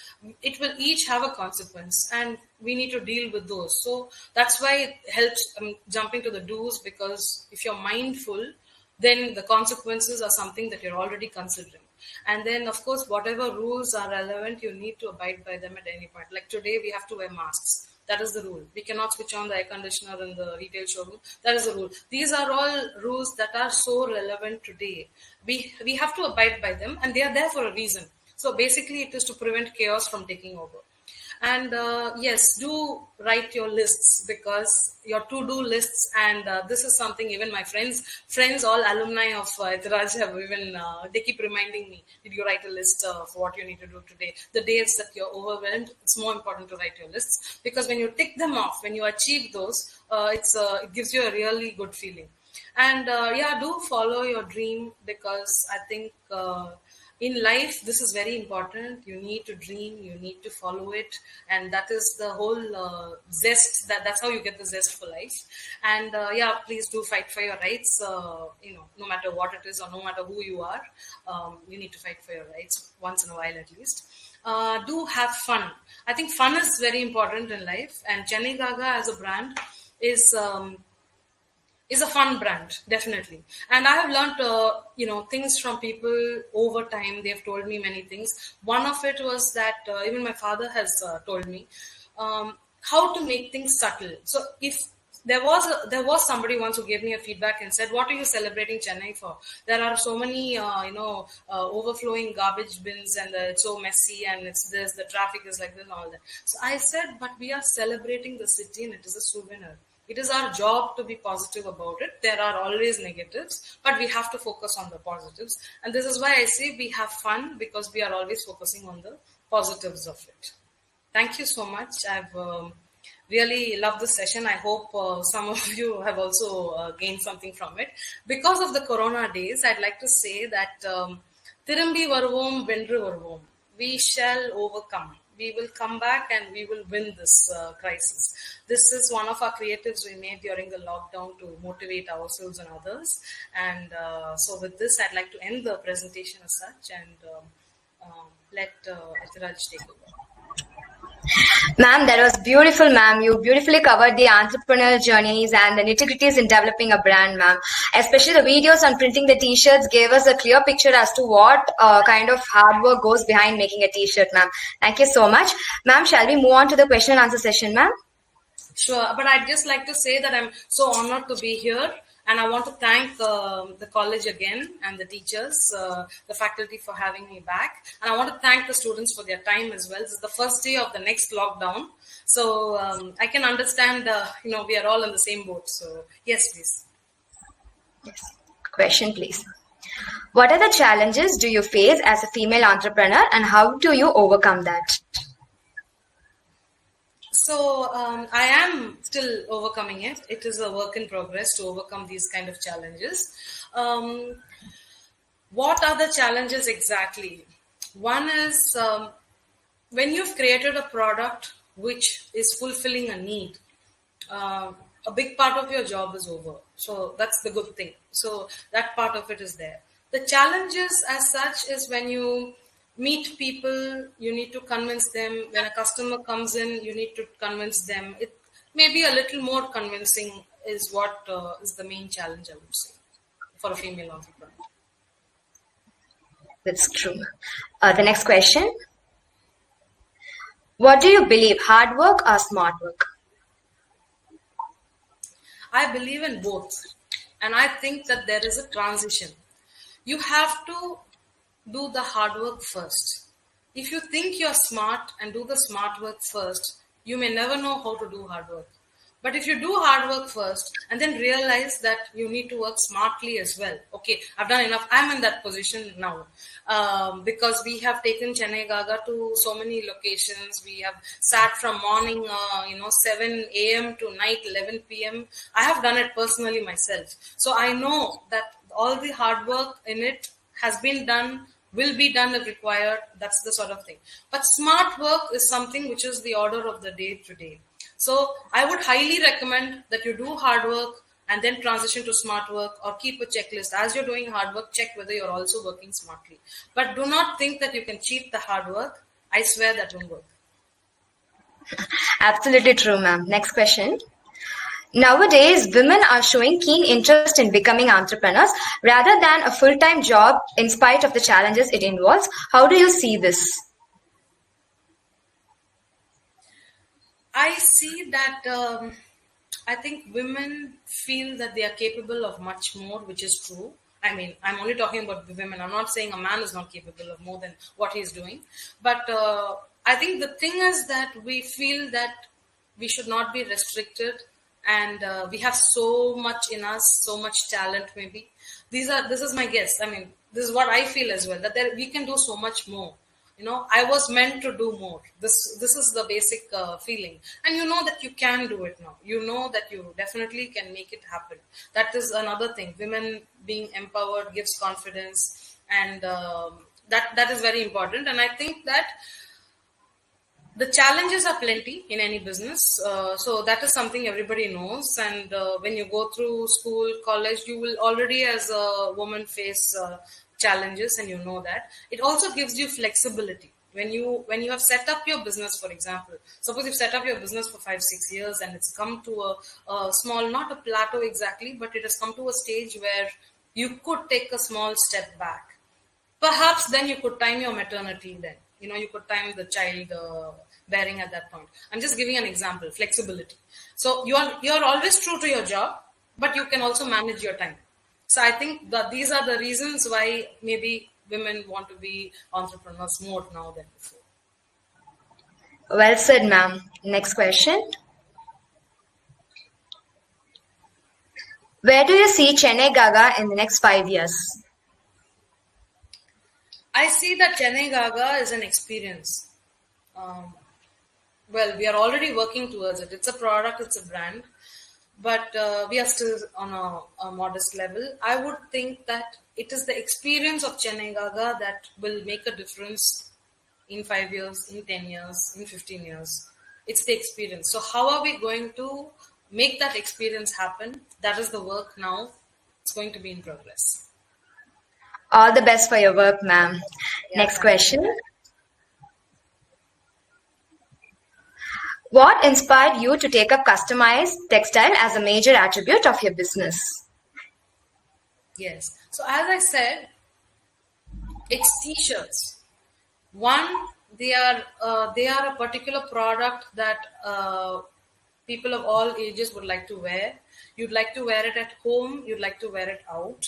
it will each have a consequence, and we need to deal with those. So that's why it helps jumping to the do's, because if you're mindful, then the consequences are something that you're already considering. And then, of course, whatever rules are relevant, you need to abide by them at any point. Like today, we have to wear masks. That is the rule. We cannot switch on the air conditioner in the retail showroom. That is the rule. These are all rules that are so relevant today. We have to abide by them, and they are there for a reason. So basically, it is to prevent chaos from taking over. And yes, do write your lists, because your to-do lists, and this is something even my friends, all alumni of Ethiraj have even, they keep reminding me, did you write a list of what you need to do today? The days that you're overwhelmed, it's more important to write your lists, because when you tick them off, when you achieve those, it gives you a really good feeling. And do follow your dream, because I think in life, this is very important. You need to dream, you need to follow it. And that is the whole zest, that's how you get the zest for life. And please do fight for your rights, no matter what it is or no matter who you are, you need to fight for your rights once in a while at least. Do have fun. I think fun is very important in life, and Chennaigaga as a brand is a fun brand, definitely. And I have learned, things from people over time. They have told me many things. One of it was that even my father has told me how to make things subtle. So if there was somebody once who gave me a feedback and said, what are you celebrating Chennai for? There are so many, overflowing garbage bins, and it's so messy, and it's this, the traffic is like this and all that. So I said, but we are celebrating the city, and it is a souvenir. It is our job to be positive about it. There are always negatives, but we have to focus on the positives. And this is why I say we have fun, because we are always focusing on the positives of it. Thank you so much. I've really loved this session. I hope some of you have also gained something from it. Because of the Corona days, I'd like to say that Tirumbi Varuvom, Vendru Varuvom. We shall overcome. We will come back and we will win this crisis. This is one of our creatives we made during the lockdown to motivate ourselves and others. And so with this, I'd like to end the presentation as such, and let Ethiraj take over. Ma'am, that was beautiful, ma'am. You beautifully covered the entrepreneurial journeys and the nitty-gritties in developing a brand, ma'am. Especially the videos on printing the t-shirts gave us a clear picture as to what kind of hard work goes behind making a t-shirt, ma'am. Thank you so much. Ma'am, shall we move on to the question and answer session, ma'am? Sure, but I'd just like to say that I'm so honored to be here. And I want to thank the college again, and the teachers, the faculty for having me back. And I want to thank the students for their time as well. This is the first day of the next lockdown. So I can understand, we are all in the same boat. So yes, please. Yes. Question, please. What are the challenges do you face as a female entrepreneur, and how do you overcome that? So I am still overcoming it. It is a work in progress to overcome these kind of challenges. What are the challenges exactly? One is when you've created a product which is fulfilling a need, a big part of your job is over. So that's the good thing. So that part of it is there. The challenges as such is when you meet people, you need to convince them. When a customer comes in, you need to convince them. maybe a little more convincing is what is the main challenge, I would say, for a female entrepreneur. That's true. The next question. What do you believe, hard work or smart work? I believe in both. And I think that there is a transition. You have to do the hard work first. If you think you're smart and do the smart work first, you may never know how to do hard work. But if you do hard work first and then realize that you need to work smartly as well. Okay, I've done enough. I'm in that position now because we have taken Chennaigaga to so many locations. We have sat from morning, 7 a.m. to night 11 p.m. I have done it personally myself. So I know that all the hard work in it has been done, will be done if required. That's the sort of thing. But smart work is something which is the order of the day today. So I would highly recommend that you do hard work and then transition to smart work, or keep a checklist. As you're doing hard work, check whether you're also working smartly. But do not think that you can cheat the hard work. I swear that won't work. Absolutely true, ma'am. Next question. Nowadays, women are showing keen interest in becoming entrepreneurs rather than a full-time job in spite of the challenges it involves. How do you see this? I see that I think women feel that they are capable of much more, which is true. I mean, I'm only talking about the women. I'm not saying a man is not capable of more than what he's doing. But I think the thing is that we feel that we should not be restricted, and we have so much in us, so much talent maybe. This is my guess. I mean, this is what I feel as well, that we can do so much more. I was meant to do more. This is the basic feeling. And you know that you can do it now. You know that you definitely can make it happen. That is another thing. Women being empowered gives confidence, and that is very important. And I think that the challenges are plenty in any business. So that is something everybody knows. And when you go through school, college, you will already as a woman face challenges, and you know that. It also gives you flexibility. When you have set up your business, for example, suppose you've set up your business for 5-6 years and it's come to a small, not a plateau exactly, but it has come to a stage where you could take a small step back. Perhaps then you could time your maternity then. You could time the child bearing at that point. I'm just giving an example, flexibility. So you're always true to your job, but you can also manage your time. So I think that these are the reasons why maybe women want to be entrepreneurs more now than before. Well said, ma'am. Next question. Where do you see Chennaigaga in the next 5 years? I see that Chennaigaga is an experience. Well, we are already working towards it. It's a product, it's a brand. But we are still on a modest level. I would think that it is the experience of Chennaigaga that will make a difference in 5 years, in 10 years, in 15 years. It's the experience. So how are we going to make that experience happen? That is the work now. It's going to be in progress. All the best for your work, ma'am. Next question. What inspired you to take up customized textile as a major attribute of your business? Yes. So as I said, it's t-shirts. One, they are a particular product that people of all ages would like to wear. You'd like to wear it at home. You'd like to wear it out.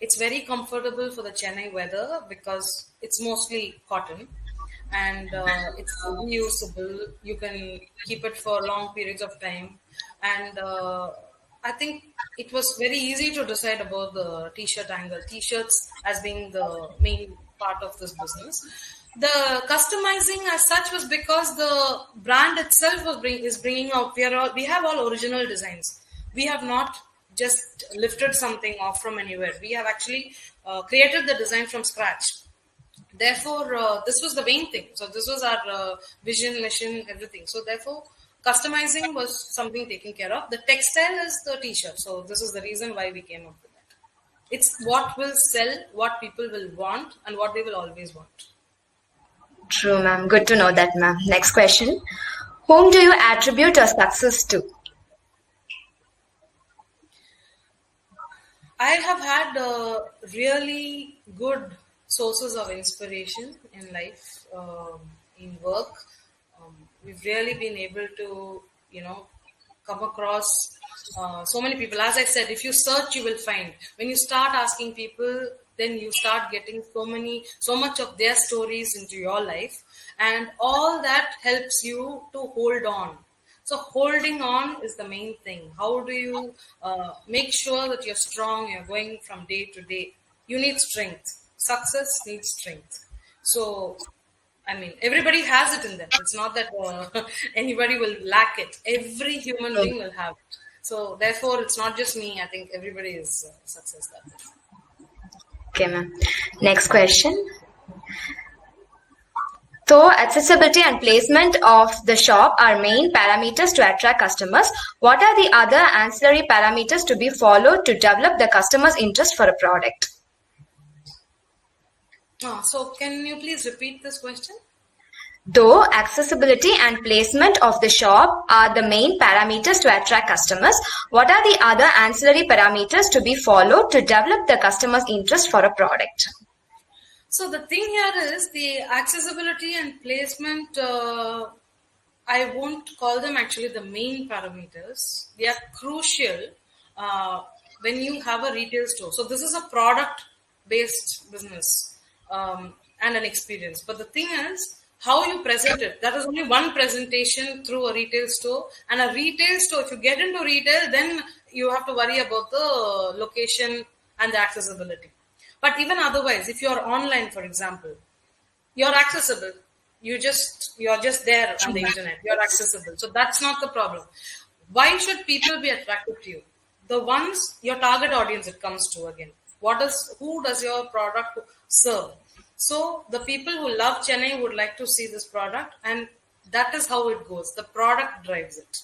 It's very comfortable for the Chennai weather because it's mostly cotton. And it's reusable. You can keep it for long periods of time. And I think it was very easy to decide about the t-shirt angle. T-shirts as being the main part of this business. The customizing as such was because the brand itself is bringing out. We have all original designs. We have not just lifted something off from anywhere. We have actually created the design from scratch. Therefore, this was the main thing. So this was our vision, mission, everything. So therefore, customizing was something taken care of. The textile is the t-shirt. So this is the reason why we came up with that. It's what will sell, what people will want, and what they will always want. True, ma'am. Good to know that, ma'am. Next question. Whom do you attribute your success to? I have had really good sources of inspiration in life, in work. We've really been able to, come across so many people. As I said, if you search, you will find. When you start asking people, then you start getting so much of their stories into your life, and all that helps you to hold on. So holding on is the main thing. How do you make sure that you're strong, you're going from day to day? You need strength. Success needs strength. So, I mean, everybody has it in them. It's not that anybody will lack it. Every human being will have it. So, therefore, it's not just me. I think everybody is success that way. Okay, ma'am. Next question. Though accessibility and placement of the shop are main parameters to attract customers, what are the other ancillary parameters to be followed to develop the customer's interest for a product? So, can you please repeat this question? Though accessibility and placement of the shop are the main parameters to attract customers, what are the other ancillary parameters to be followed to develop the customer's interest for a product? So the thing here is the accessibility and placement. I won't call them actually the main parameters. They are crucial when you have a retail store. So this is a product-based business and an experience. But the thing is how you present it. That is only one presentation through a retail store. And a retail store, if you get into retail, then you have to worry about the location and the accessibility. But even otherwise, if you're online, for example, you're accessible. You're just there on the internet. You're accessible. So that's not the problem. Why should people be attracted to you? The ones, your target audience it comes to again. Who does your product serve? So the people who love Chennai would like to see this product, and that is how it goes. The product drives it.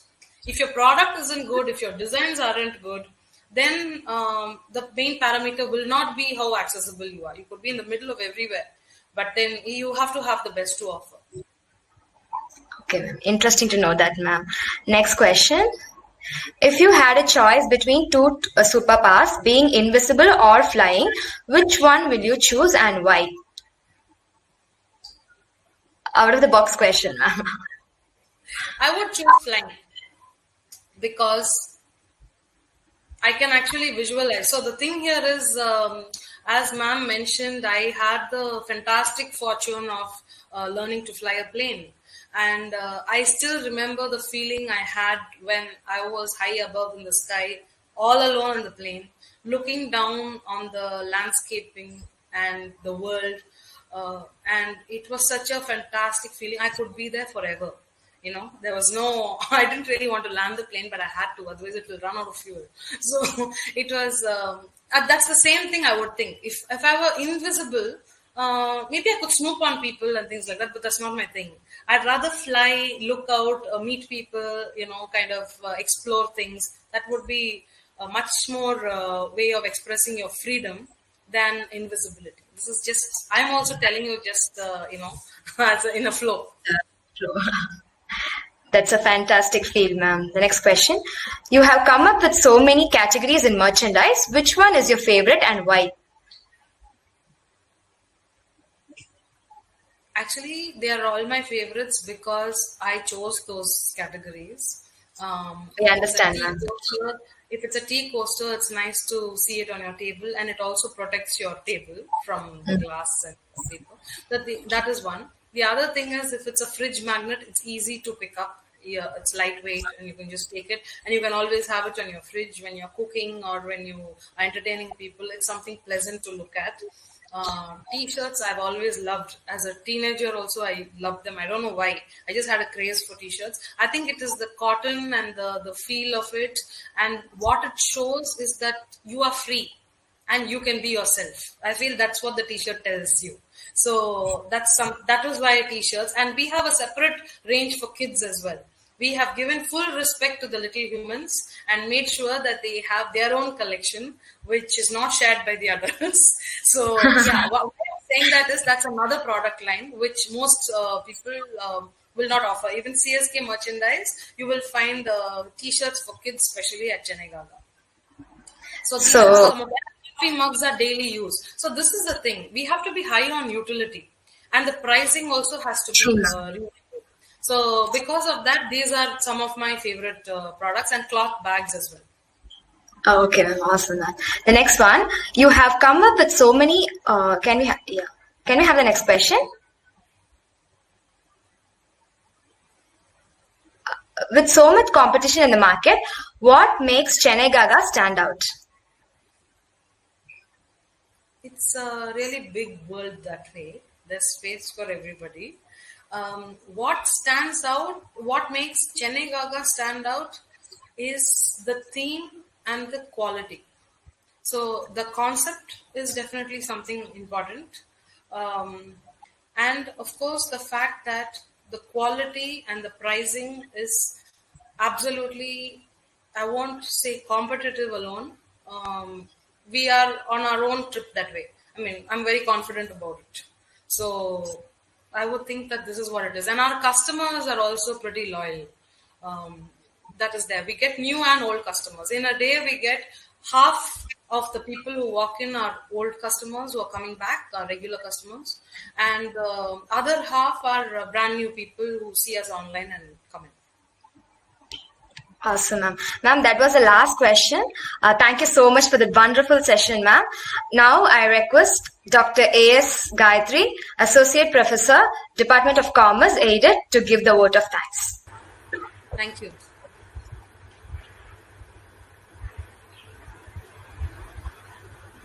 If your product isn't good, if your designs aren't good, then the main parameter will not be how accessible you are. You could be in the middle of everywhere, but then you have to have the best to offer. Okay, ma'am. Interesting to know that, ma'am. Next question. If you had a choice between two superpowers, being invisible or flying, which one will you choose and why? Out of the box question, ma'am. I would choose flying because I can actually visualize. So the thing here is, as ma'am mentioned, I had the fantastic fortune of learning to fly a plane. And I still remember the feeling I had when I was high above in the sky, all alone in the plane, looking down on the landscaping and the world. And it was such a fantastic feeling. I could be there forever. There was I didn't really want to land the plane, but I had to, otherwise it will run out of fuel. So it was, that's the same thing I would think. If I were invisible, maybe I could snoop on people and things like that, but that's not my thing. I'd rather fly, look out, meet people, kind of explore things. That would be a much more way of expressing your freedom than invisibility. This is just, I'm also telling you just, as in a flow. True. That's a fantastic field, ma'am. The next question. You have come up with so many categories in merchandise. Which one is your favorite and why? Actually, they are all my favorites because I chose those categories. I understand, ma'am. If it's a tea coaster, it's nice to see it on your table, and it also protects your table from the glass and paper. That is one. The other thing is, if it's a fridge magnet, it's easy to pick up. Yeah, it's lightweight and you can just take it, and you can always have it on your fridge when you're cooking or when you are entertaining people. It's something pleasant to look at. T-shirts I've always loved. As a teenager also, I loved them. I don't know why. I just had a craze for T-shirts. I think it is the cotton and the feel of it, and what it shows is that you are free and you can be yourself. I feel that's what the T-shirt tells you. So that was why T-shirts, and we have a separate range for kids as well. We have given full respect to the little humans and made sure that they have their own collection, which is not shared by the others. So yeah, what I'm saying that is that's another product line which most people will not offer. Even CSK merchandise, you will find T-shirts for kids, especially at Chennaigaga. So these are some of the coffee mugs are daily use. So this is the thing. We have to be high on utility, and the pricing also has to be reasonable. So because of that, these are some of my favorite products, and cloth bags as well. Oh, okay, ma'am. Awesome, ma'am. The next one, you have come up with so many. Can we have the next question? With so much competition in the market, what makes Chennaigaga stand out? It's a really big world that way. There's space for everybody. What stands out, what makes Chennaigaga stand out is the theme and the quality. So the concept is definitely something important. And of course, the fact that the quality and the pricing is absolutely, I won't say competitive alone. We are on our own trip that way. I mean, I'm very confident about it. So I would think that this is what it is. And our customers are also pretty loyal. That is there. We get new and old customers. In a day, we get half of the people who walk in are old customers who are coming back, are regular customers. And the other half are brand new people who see us online and come in. Awesome, ma'am. Ma'am, that was the last question. Thank you so much for the wonderful session, ma'am. Now I request Dr. A.S. Gayatri, Associate Professor, Department of Commerce, aided, to give the vote of thanks. Thank you.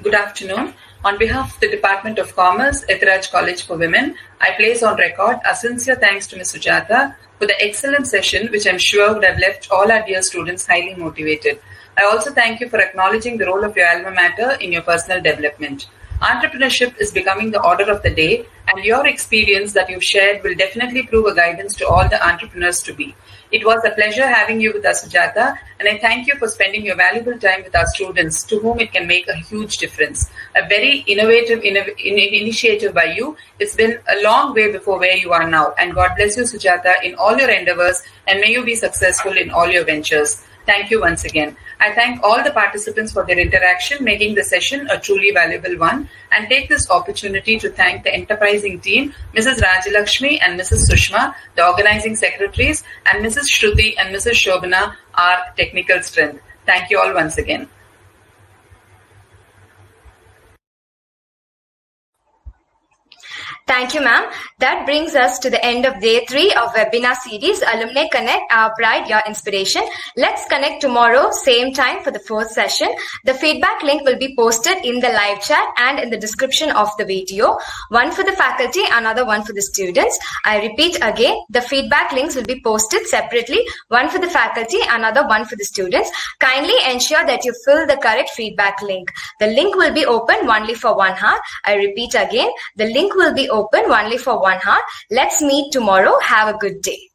Good afternoon. On behalf of the Department of Commerce, Ethiraj College for Women, I place on record our sincere thanks to Ms. Sujata for the excellent session, which I'm sure would have left all our dear students highly motivated. I also thank you for acknowledging the role of your alma mater in your personal development. Entrepreneurship is becoming the order of the day, and your experience that you've shared will definitely prove a guidance to all the entrepreneurs to be. It was a pleasure having you with us, Sujata, and I thank you for spending your valuable time with our students, to whom it can make a huge difference. A very innovative initiative by you. It's been a long way before where you are now, and God bless you, Sujata, in all your endeavors, and may you be successful in all your ventures. Thank you once again. I thank all the participants for their interaction, making the session a truly valuable one, and take this opportunity to thank the enterprising team, Mrs. Rajalakshmi and Mrs. Sushma, the organizing secretaries, and Mrs. Shruti and Mrs. Shobana, our technical strength. Thank you all once again. Thank you, ma'am. That brings us to the end of day 3 of webinar series, Alumnae Connect, Our Pride, Your Inspiration. Let's connect tomorrow, same time, for the 4th session. The feedback link will be posted in the live chat and in the description of the video. One for the faculty, another one for the students. I repeat again, the feedback links will be posted separately, one for the faculty, another one for the students. Kindly ensure that you fill the correct feedback link. The link will be open only for 1 hour. I repeat again, the link will be open only for 1 hour. Let's meet tomorrow. Have a good day.